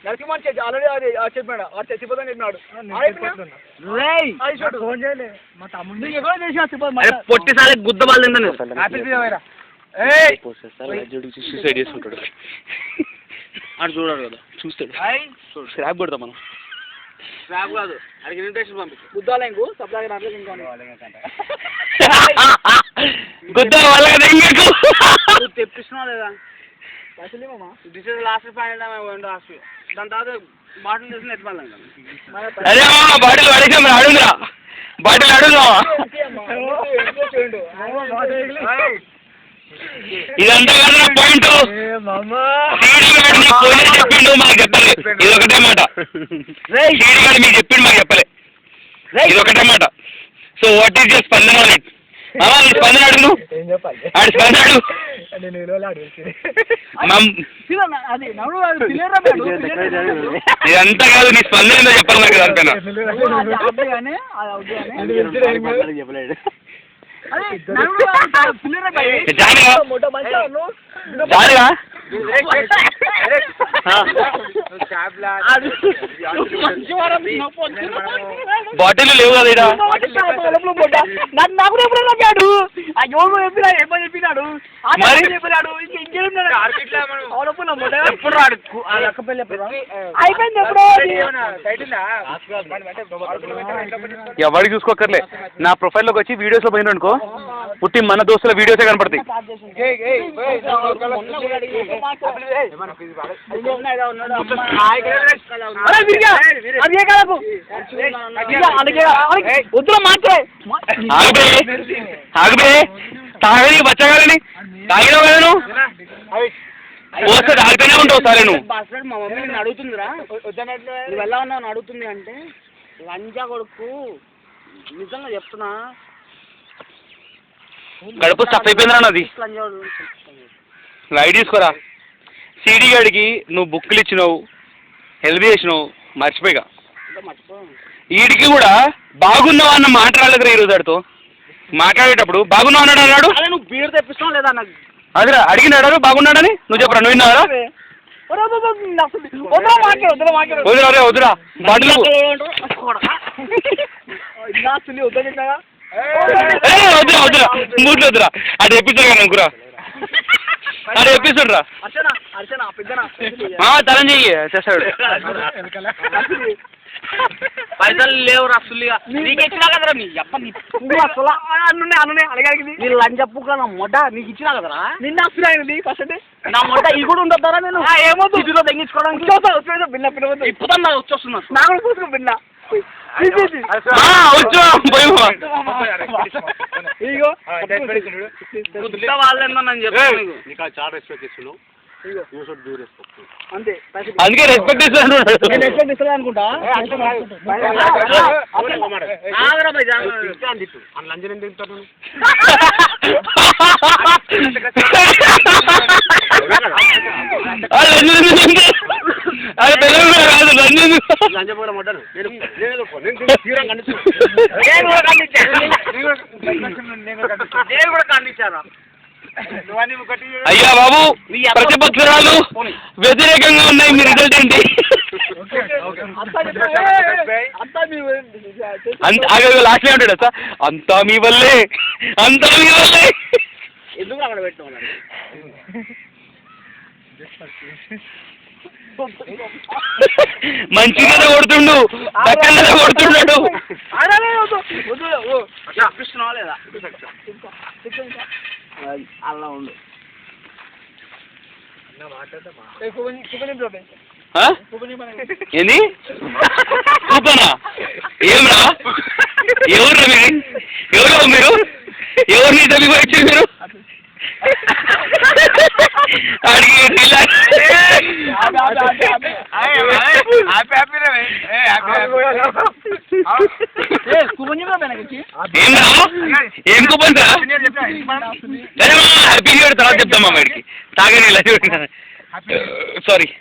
Narasimhan already అది చెప్పాడు వాడు చచ్చిపోతాను చెప్పినాడు ఫోన్ చేయలే మా తమ్ముడు ఎక్కడో చేసి పొట్టిసారి గుద్ద బాగా సూసైడ్ చేసుకుంటాడు అని చూడాడు కదా చూస్తాడు స్క్రాప్ కొడతాం మనం స్క్రాప్ కాదు అడిగి ఇన్విటేషన్ పంపి గుద్దాలి ఇంకో సప్లాగా అట్లా ఇంకో గుద్దా వాళ్ళ తెప్పిస్తున్నావు లేదా this is last final last దాని తర్వాత బాటిల్ చేసిన ఎత్తుకోవాలి అదే బాటిల్ అడిగా మరి అడుగురా బాటిల్ అడుగుదా ఇదంతా కదా పాయింట్ చెప్పిండు మాకు చెప్పలే ఇది ఒకటే మాట సీడీ మీకు చెప్పిండు మాకు చెప్పలే ఇది ఒకటే మాట సో వాట్ ఈస్ యువర్ స్పందన ఆన్ ఇట్ స్పందన అడుగు ఆడు స్పందన అడుగు ఇదంతా కాదు నీ స్పందన ఏందో చెప్పాలి నాకు దానిపైన జాలిగా బాటిల్ లేవు కదా నాకు ఎప్పుడు చెప్పాడు అయ్యో చెప్పినా ఏమో చెప్పినాడు చెప్పినాడు అయిపోయింది ఎవరికి చూసుకోకర్లే నా ప్రొఫైల్లోకి వచ్చి వీడియోస్లో పోయిన అనుకో పుట్టి మన దోస్తుల వీడియోసే కనపడతాయి తాగని బచ్చగాలని తాగినావు కదా నువ్వు పోస్తే తాగితేనే ఉంటావు సరే నువ్వు మా మమ్మీ నేను అడుగుతుందిరా నువ్వు ఎలా ఉన్నావు అడుగుతుంది అంటే లంజా కొడుకు నిజంగా చెప్తున్నా గడుపు స్టఫ్ అయిపోయిందిరా నాది లైట్ తీసుకోరా సీడీ గడికి నువ్వు బుక్లు ఇచ్చినావు హెల్ప్ చేసినావు మర్చిపోయిగా వీడికి కూడా బాగున్నావు అన్న మాట్లాడలేదురా ఈరోజు ఆడితో మాట్లాడేటప్పుడు బాగున్నావు అన్నాడు అన్నాడు నువ్వు బీర్ తెప్పిస్తావు లేదా నాకు అదిరా అడిగినాడు బాగున్నాడని నువ్వు చెప్పరా నువ్వు విన్నావరా వదిరా వదిరా బాటిల్ వదిరా వదిరా మూడు వదిరా అది ఎపిసోడ్ కదా అనుకురా అది ఎపిసోడ్ రా తరం చెయ్యి చేస్తాడు పైసలు లేవు రసులుగా నీకు ఇచ్చినా కదరా నీ అసలు నీ లంచప్పు కదా మొట్ట నీకు ఇచ్చినా కదరా నిన్న అసలు ఫస్ట్ నా మొట్ట ఇది కూడా ఉండొద్దారా నేను ఏమో ఇంటిలో తెగించుకోవడానికి బిన్న పిల్ల ఇప్పుడు నాకు వచ్చేస్తున్నా నాకు కూర్చుని బిన్న వాళ్ళేందో నేను చెప్తాను అంతే అందుకే రెస్పెక్ట్ ఇస్తాను అనుకుంటా అయ్యా బాబు ప్రతిపక్షాలు వ్యతిరేకంగా ఉన్నాయి మీ రిజల్ట్ ఏంటి లాస్ట్ ఉంటాడు సార్ అంతా మీ వల్లే అంతా మీ వల్లే ఎందుకు అక్కడ పెట్టుకోవాలి మంచిగా కొడుతుండు పక్కన కొడుతున్నాడు లేదా అలా ఉండు ఏంది కూపనా ఏమరా ఎవరు మీరు ఎవరిని తల్లి వచ్చి మీరు ఏం coupon sir happy new year తర్వాత చెప్తామా వాడికి తాగని సారీ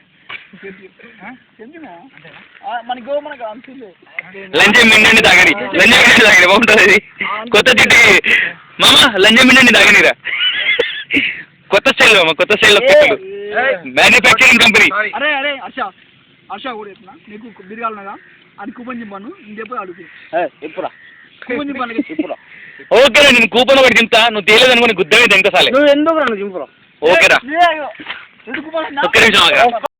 లంచం మిండండి తాగని బాగుంటుంది కొత్త తిట్టి మామ లంచం మిండండి తాగనిరా కొత్త స్టైల్ మామ కొత్త స్టైల్లో మ్యానుఫ్యాక్చరింగ్ కంపెనీ హర్ష కూడా చెప్తున్నా నీకు బిర్యాలనగా అది కూపన్ చెప్పాను నేను చెప్పి అడుగు ఎప్పుడా కూపన్ చెప్పాను చెప్పురా ఓకేరా నేను కూపన్ ఒకటి చింపుతా నువ్వు తేలేదనుకో నీకు గుద్దమే ఎంత సాలే నువ్వు ఎందుకు రా నువ్వు చింపురా ఓకేరా ఎందుకు కూపన్ ఒక్క నిమిషం ఆగురా.